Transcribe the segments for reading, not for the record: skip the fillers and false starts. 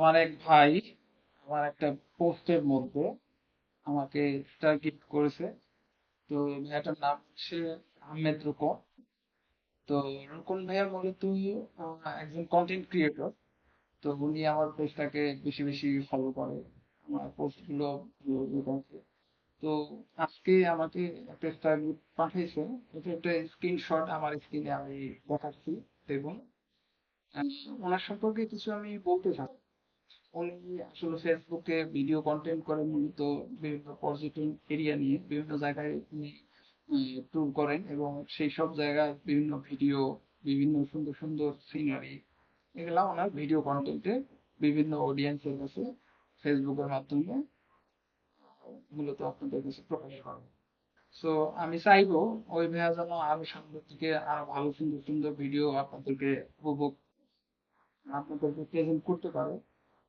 আমার এক ভাই আমার একটা পোস্টের মধ্যে আমাকে স্টার গিফট করেছে। তো ভাইয়াটার নাম হচ্ছে আহমেদ রুকন। তো রুকন ভাইয়া মূলত একজন কন্টেন্ট ক্রিয়েটর। তো উনি আমার পেজটাকে বেশি বেশি ফলো করে, আমার পোস্ট গুলো দেখে। তো আজকে আমাকে একটা স্টার গিফট পাঠিয়েছে। এটা একটা স্ক্রিনশট আমার স্ক্রিনে আমি দেখাচ্ছি, দেখুন। আহ, ওনার সম্পর্কে কিছু আমি বলতে চাই। উনি আসলে ফেসবুকে ভিডিও কন্টেন্ট করেন, মূলত বিভিন্ন পর্যটন এরিয়া নিয়ে বিভিন্ন জায়গায় উনি ট্যুর করেন এবং সেই সব জায়গায় বিভিন্ন ভিডিও, বিভিন্ন সুন্দর সুন্দর সিনারি, এগুলা ওনার ভিডিও কন্টেন্টে বিভিন্ন অডিয়েন্সের কাছে ফেসবুকের মাধ্যমে মূলত আপনাদের কাছে প্রকাশ করেন। সো আমি চাইবো ওই ভাইয়া যেন আরো সামনের দিকে আরো ভালো সুন্দর সুন্দর ভিডিও উপভোগ আপনাদেরকে প্রেজেন্ট করতে পারে।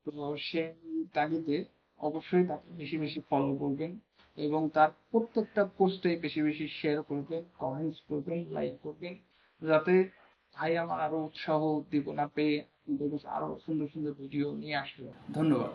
তো সেই তাগিদে অবশ্যই তাকে বেশি বেশি ফলো করবেন এবং তার প্রত্যেকটা পোস্টে বেশি বেশি শেয়ার করবেন, কমেন্টস করবেন, লাইক করবেন, যাতে ভাই আমার আরো উৎসাহ উদ্দীপনা পেয়ে আপনাদের কাছে আরো সুন্দর সুন্দর ভিডিও নিয়ে আসবে। ধন্যবাদ।